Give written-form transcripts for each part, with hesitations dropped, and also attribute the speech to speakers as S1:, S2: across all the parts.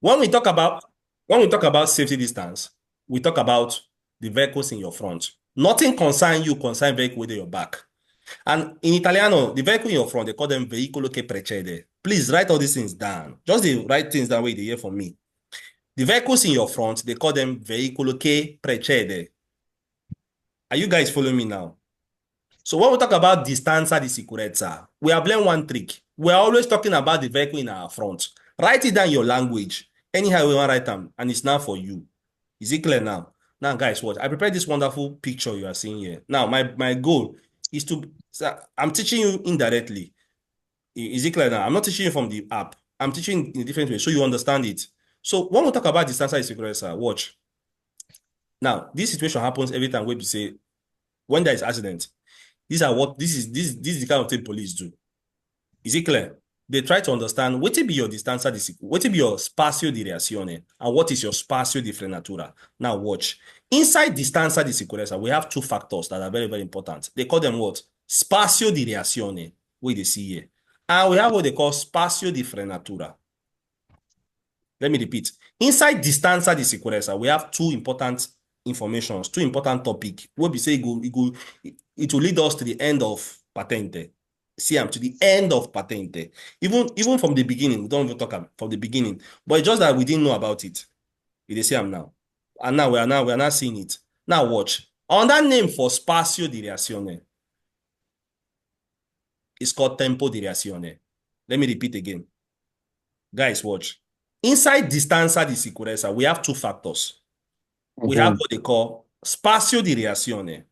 S1: When we talk about when we talk about safety distance, we talk about the vehicles in your front. Nothing concern you, concern vehicle with your back. And in Italiano, the vehicle in your front, they call them veicolo che precede. Please write all these things down. Just the write things down where they hear from me. The vehicles in your front, they call them veicolo che precede. Are you guys following me now? So when we talk about distanza di sicurezza, we have learned one trick. We are always talking about the vehicle in our front. Write it down in your language. Anyhow, we want to write them, and it's now for you. Is it clear now? Now, guys, watch. I prepared this wonderful picture you are seeing here. Now, my goal is to, I'm teaching you indirectly. Is it clear now? I'm not teaching you from the app. I'm teaching in a different way so you understand it. So when we talk about distanza di sicurezza, watch. Now, this situation happens every time we say, when there is accident, this is the kind of thing police do. Is it clear? They try to understand what will be your distanza di what will be your spazio di reazione and what is your spazio di frenatura. Now watch. Inside distanza di sicurezza, we have two factors that are very, very important. They call them what? Spazio di reazione, what they see here. And we have what they call spazio di frenatura. Let me repeat. Inside distanza di sicurezza, we have two important informations, two important topics. What we say it will lead us to the end of patente. See, I'm to the end of patente. Even from the beginning, we don't even talk about from the beginning. But it's just that we didn't know about it. You see, I'm now. And now we are now seeing it. Now watch. On that name for spazio di reazione, it's called tempo di reazione. Let me repeat again. Guys, watch. Inside distanza di sicurezza, we have two factors. We have what they call spazio di reazione.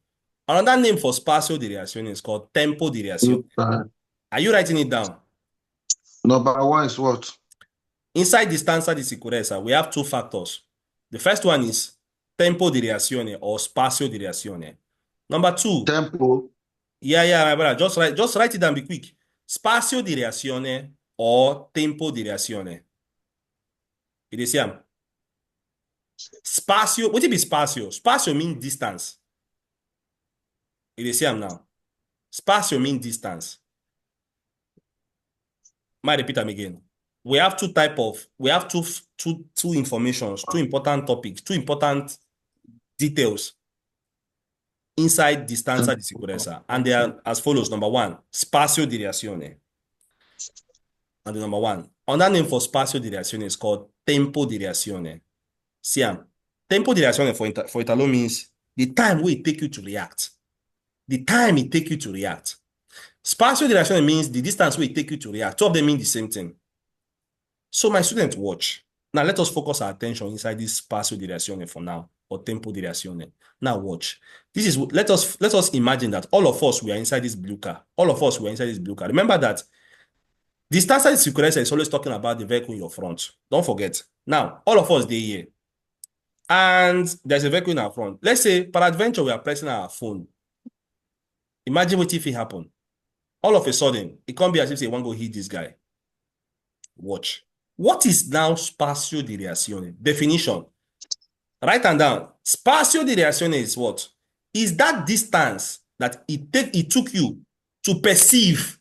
S1: Another name for spazio di reazione is called tempo di reazione. Are you writing it down?
S2: Number one is what?
S1: Inside distanza di sicurezza, we have two factors. The first one is tempo di reazione or spazio di reazione. Number two.
S2: Tempo.
S1: Yeah, my brother. Just write it down, be quick. Spazio di reazione or tempo di reazione. It is here. Spazio. What is spazio? Spazio means distance. It is here now. Spazio means distance. Might repeat them again. We have two informations, two important topics, two important details inside distanza di sicurezza. And they are as follows. Number one, spazio di reazione. And the number one. Another name for spazio di reazione is called tempo di reazione. See, tempo di reazione for Italo means the time will take you to react. The time it take you to react. Spazio di reazione means the distance will take you to react. Two of them mean the same thing. So my students, watch. Now let us focus our attention inside this spazio di reazione for now, or tempo di reazione. Now watch. This is let us imagine that all of us we are inside this blue car. All of us we are inside this blue car. Remember that distanza di sicurezza is always talking about the vehicle in your front. Don't forget. Now, all of us, they're here. And there's a vehicle in our front. Let's say, peradventure, we are pressing our phone. Imagine what if it happened. All of a sudden, it can't be as if they want to go hit this guy. Watch. What is now spazio di reazione? Definition. Write them down. Spazio di reazione is what? Is that distance that it took you to perceive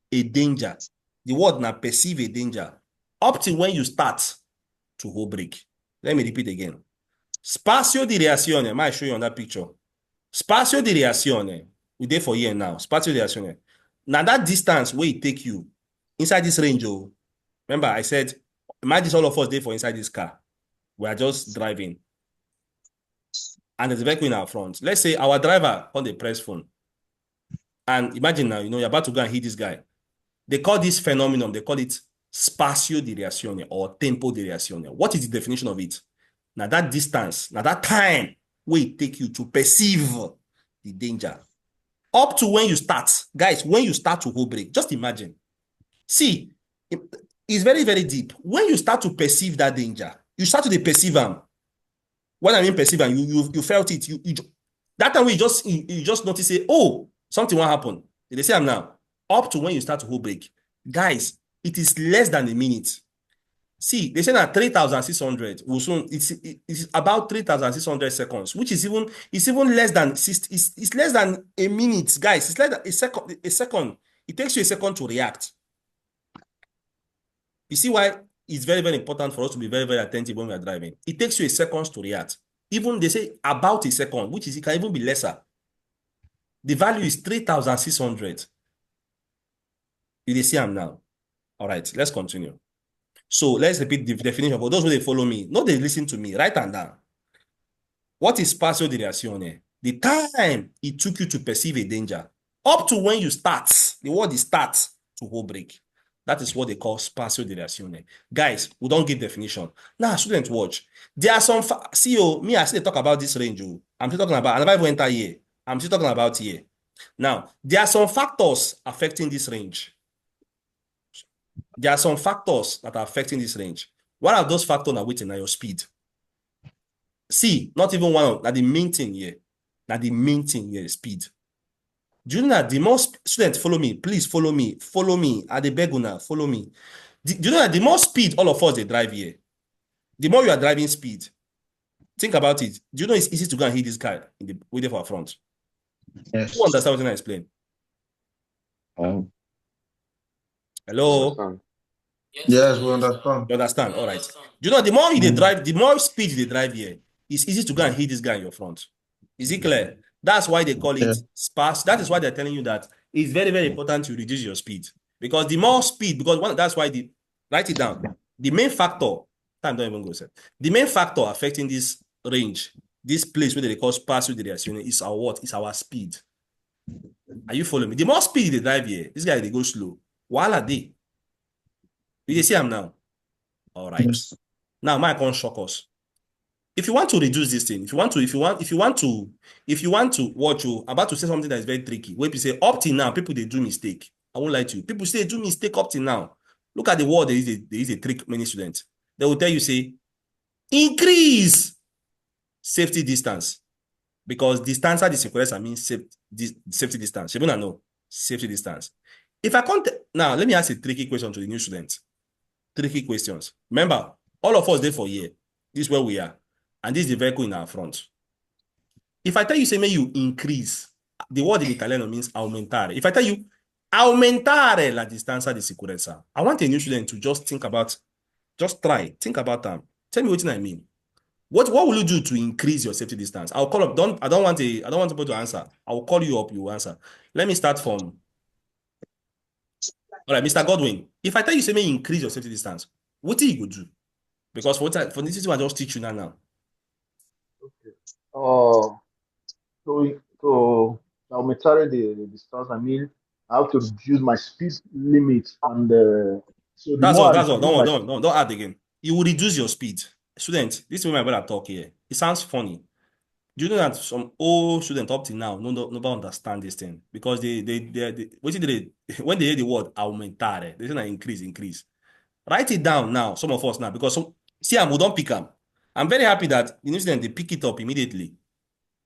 S1: a danger. The word now perceive a danger up to when you start to hold brake. Let me repeat again. Spazio di reazione. Might show you on that picture. Spazio di reazione. We there for here now. Spazio di reazione. Now that distance where it take you inside this range. Oh, remember I said, imagine all of us there for inside this car. We are just driving. And there's a vehicle in our front. Let's say our driver on the press phone. And imagine now, you're about to go and hit this guy. They call this phenomenon, they call it spazio di reazione or tempo di reazione. What is the definition of it? Now that distance, now that time will it take you to perceive the danger. Up to when you start, guys, when you start to hold brake, just imagine. See, it's very, very deep. When you start to perceive that danger, you start to perceive them. When I mean perceive them, you felt it. That time you just notice, say, oh, something will happen. They say I'm now. Up to when you start to hold brake. Guys, it is less than a minute. See, they say that 3,600 will soon, it's about 3,600 seconds, which is even less than it's less than a minute, guys. It's less than a second. It takes you a second to react. You see why it's very, very important for us to be very, very attentive when we are driving. It takes you a second to react. Even they say about a second, which is it can even be lesser. The value is 3,600. You see them now. All right, let's continue. So let's repeat the definition for those who they follow me. No, they listen to me. Write and down. What is spazio di reazione? The time it took you to perceive a danger up to when you start. The word is start to hold break. That is what they call spazio di reazione. Guys, we don't give definition. Now, students, watch. There are some see me, I still talk about this range. I'm still talking about, I never even enter here. I'm still talking about here. Now, there are some factors affecting this range. There are some factors that are affecting this range. One of those factors are waiting at your speed. See, not even one of that the main thing here. That the main thing here is speed. Do you know that the more students follow me, please follow me at the beguna, follow me. Do you know that the more speed all of us they drive here, the more you are driving speed. Think about it. Do you know it's easy to go and hit this guy in the waiting for our front?
S2: Yes.
S1: Who understand what I explain? Hello?
S3: Understand.
S2: Yes, we understand.
S1: You understand? All right. Do you know the more you drive, the more speed they drive here, it's easy to go and hit this guy in your front. Is it clear? That's why they call it sparse. That is why they're telling you that it's very, very important to reduce your speed. Because the more speed, because that's why write it down. The main factor, time don't even go, sir. The main factor affecting this range, this place where they call sparse with the reaction is our what? Is our speed. Are you following me? The more speed they drive here, this guy they go slow. While are they? You see him now? All right.
S2: Yes.
S1: Now, my can shock us. If you want to reduce this thing, if you want to watch you about to say something that is very tricky, where people say up till now, people they do mistake. I won't lie to you. People say they do mistake up till now. Look at the word, there is a trick, many students. They will tell you, say, increase safety distance. Because distanza di sicurezza means safety distance. You don't know safety distance. If I can't now, let me ask a tricky question to the new students. Tricky questions. Remember, all of us there for a year. This is where we are. And this is the vehicle in our front. If I tell you, say, may you increase, the word in Italiano means aumentare. If I tell you, aumentare la distanza di sicurezza, I want a new student to just think about, just try, think about them. Tell me what I mean. What will you do to increase your safety distance? I'll call up, I don't want people to answer. I will call you up, you answer. Let me start from, all right, Mr. Godwin. If I tell you, say, may increase your safety distance, what do you do? Because for this is what I just teach you now.
S3: Okay. To aumentare the distance, I mean, I have to reduce my speed limit, and so the
S1: That's
S3: more
S1: all.
S3: I
S1: That's all.
S3: reduce
S1: Don't add again. You will reduce your speed. Student, this is when my brother talk here. It sounds funny. Do you know that some old student up till now nobody understand this thing because they when they hear the word aumentare, they say na increase. Write it down now, some of us now, because see, we don't pick them. I'm very happy that the new student they pick it up immediately.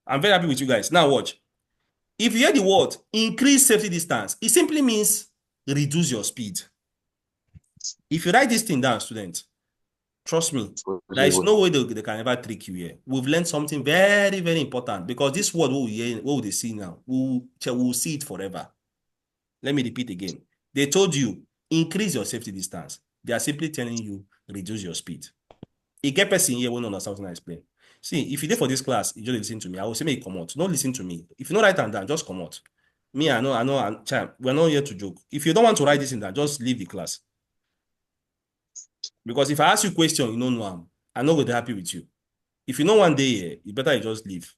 S1: I'm very happy with you guys. Now watch. If you hear the word increase safety distance, it simply means reduce your speed. If you write this thing down, student, trust me, there is no way they can ever trick you here. We've learned something very, very important because this word what we see now, we'll see it forever. Let me repeat again. They told you increase your safety distance. They are simply telling you reduce your speed. A get person here won't understand something I explain. See, if you did for this class, you just listen to me. I will say, make it come out. Don't listen to me. If you don't write it down, just come out. Me, I know, child, we're not here to joke. If you don't want to write this in down, just leave the class. Because if I ask you a question, you don't know, I'm not going to be happy with you. If you know one day here, you better just leave.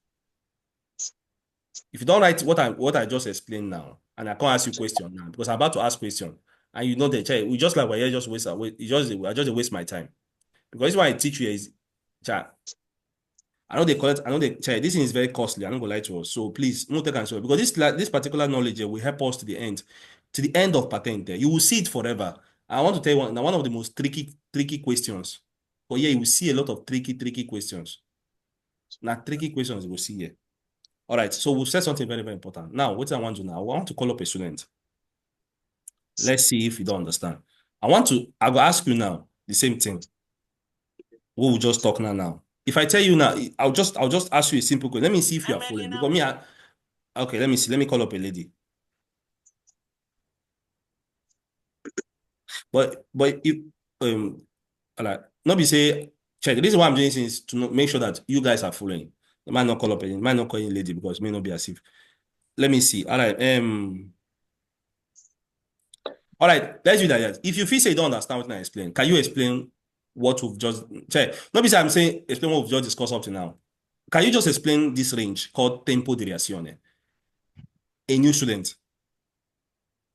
S1: If you don't write what I just explained now, and I can't ask you a question now, because I'm about to ask question, and you know that child, we just like we're here just waste away. I just waste my time. Because this is why I teach you is, child, I know they collect, I know they check. This thing is very costly. I'm not gonna lie to us. So please, no take and so because this particular knowledge will help us to the end of Patente. You will see it forever. I want to tell you one of the most tricky questions. But yeah, you will see a lot of tricky questions. Now, tricky questions you will see here. All right, so we'll say something very, very important. Now, what I want to do now, I want to call up a student. Let's see if you don't understand. I will ask you now the same thing. We will just talk now. If I tell you now, I'll just ask you a simple question. Let me see if you are following. Because okay, let me see. Let me call up a lady. But if All right. Not be say check. The reason why I'm doing this is to make sure that you guys are following. It might not call up any, might not call in lady because it may not be as if. Let me see. All right. All right. Let's do that. Yes. If you feel say you don't understand what I explain, can you explain what we've just check? Not be say I'm saying explain what we've just discussed up to now. Can you just explain this range called tempo di reazione? A new student.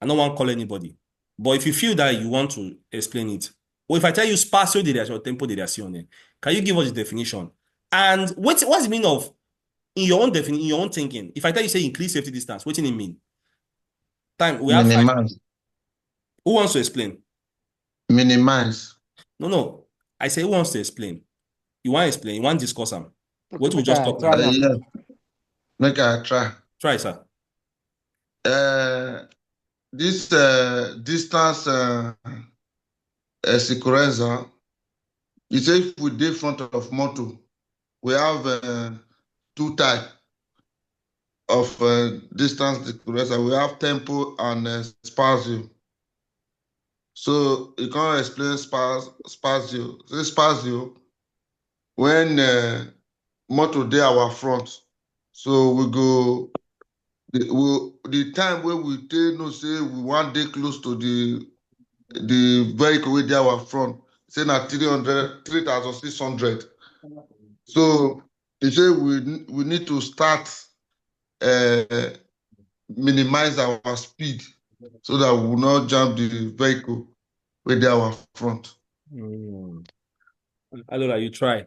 S1: I don't want to call anybody. But if you feel that you want to explain it, or if I tell you spazio di reazione or tempo di reazione, can you give us the definition? And what's the meaning of in your own definition, in your own thinking? If I tell you say increase safety distance, what do it mean? Time we have 5. Who wants to explain?
S2: Minimize.
S1: No. I say who wants to explain? You want to explain? You want to discuss them? What we just talk
S2: Yeah.
S1: now?
S2: Make I try.
S1: Try, sir.
S2: This distance sicurezza, you say if we dey front of motor, we have 2 types of distance sicurezza. We have tempo and spazio. So you can't explain spazio. Say spazio when motor dey our front. So we go the time where we take know say we want dey close to the vehicle wey dey our front, say na 3,600. So they say we need to start minimize our speed so that we will not jam the vehicle wey dey our front.
S1: Allora, you try.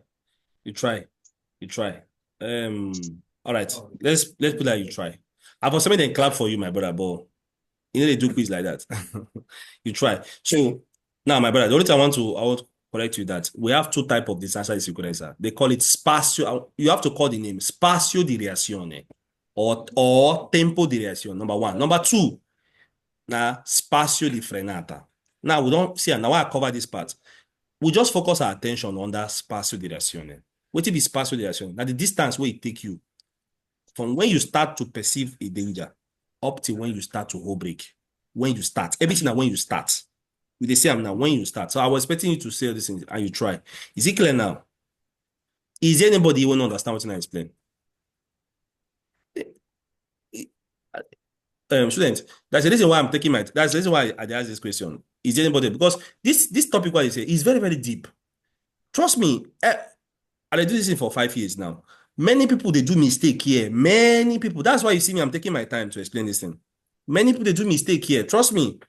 S1: All right. Let's put that you try. I was something then clap for you, my brother, but you know they do quiz like that. You try. So now, my brother, the only thing I want to correct you that we have 2 types of distanza di sicurezza. They call it spazio. You have to call the name spazio di reazione or tempo di reazione. Number 1. Number 2, now spazio di frenata. Now we don't see. Now I cover this part. We just focus our attention on that spazio di reazione. What is spazio di reazione? Now the distance where it take you from when you start to perceive a danger up to when you start to hold brake. When you start, everything now when you start. They say I'm now when you start. So I was expecting you to say this thing and you try. Is it clear now? Is there anybody who won't understand what I explain? Students, that's the reason why I'm taking that's the reason why I asked this question. Is there anybody? Because this topic, what you say, is very, very deep. Trust me, I do this thing for 5 years now. Many people, they do mistake here. Many people. That's why you see me, I'm taking my time to explain this thing. Many people, they do mistake here. Trust me.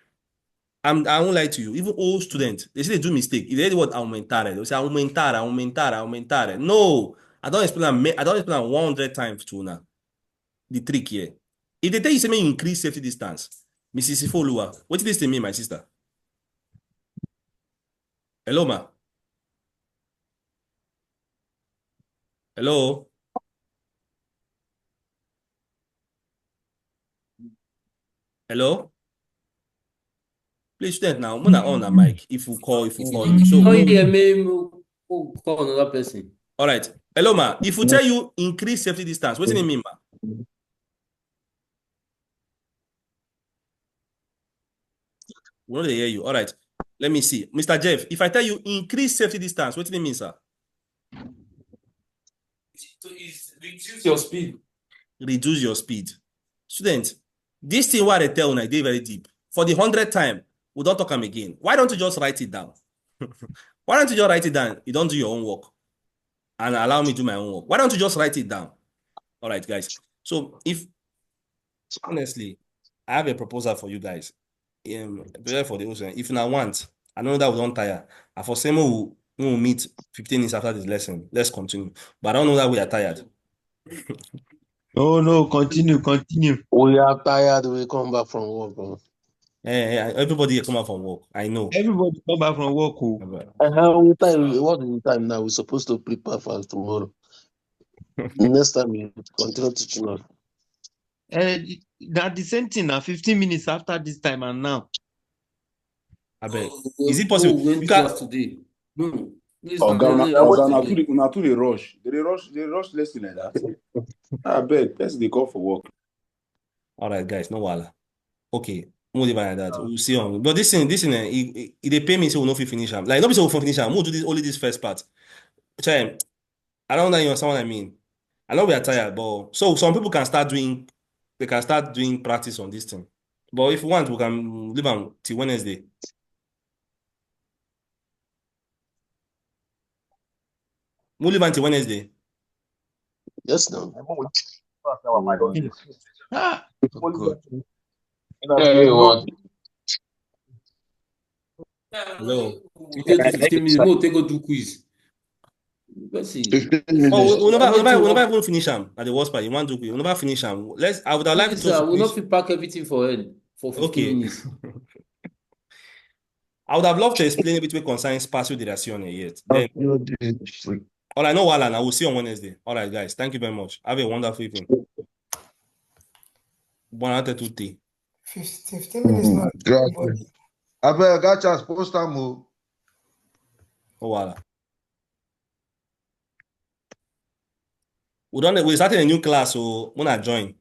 S1: I won't lie to you. Even old students, they say they do mistake. If they hear the word aumentare, they'll say aumentare. No, I don't explain 100 times to now. The trick here. If they tell you something increase safety distance, Mrs. Ifolua, what did this to me, my sister? Hello, ma. Hello. Hello. Please, student now. I'm gonna on a mic. If you call. So
S4: yeah, maybe we'll call another person.
S1: All right. Hello, ma. If we tell you increase safety distance, what does it mean, ma? We don't hear you. All right. Let me see. Mr. Jeff, if I tell you increase safety distance, what does it mean, sir?
S4: Reduce your speed.
S1: Reduce your speed. Student, this thing what I tell you, I did very deep. For the 100th time, we don't talk them again. Why don't you just write it down? Why don't you just write it down? You don't do your own work. And allow me to do my own work. Why don't you just write it down? All right, guys. So honestly, I have a proposal for you guys. For the ocean. If you now want, I know that we don't tire. And for same we'll meet 15 minutes after this lesson. Let's continue. But I don't know that we are tired.
S5: Oh no, continue.
S6: We are tired. We come back from work. Bro.
S1: Everybody come out from work. I know.
S5: Everybody come back from work.
S6: What is the time now? We're supposed to prepare for tomorrow. Next time you continue teaching us.
S5: That the same thing now, 15 minutes after this time and now.
S1: I bet. Is it possible?
S4: You can't today. No.
S7: Una too dey rush. They rush lesson like that. I beg, person dey call for work.
S1: All right, guys, no wala. Okay. More than like that. We'll see on. But this thing, they pay me so we'll not fit finish am. Like nobody say we'll finish am. We'll do this only this first part. Which I don't know you understand what I mean. I know we are tired, but so some people can start doing practice on this thing. But if you want, we can leave am till Wednesday. We'll leave until Wednesday.
S6: Yes, no.
S5: Ah, oh God.
S3: There's no
S1: Hello.
S4: We'll take to 15 minutes. We'll take go do quiz. Let's see.
S6: 15
S1: Oh,
S6: minutes.
S1: we never even finish am at the worst part. You want to do we never finish am. I would have liked
S4: Yes,
S1: to
S4: sir. We'll
S1: finish.
S4: not fit pack everything for 15
S1: Okay.
S4: minutes.
S1: I would have loved to explain everything concerning spatial direction yet. Then all right, no Alan, I will see you on Wednesday. All right, guys. Thank you very much. Have a wonderful evening. 1
S8: 15 minutes now.
S2: Gracias. I got chance post time.
S1: Oh, voilà. We started a new class, so when I join.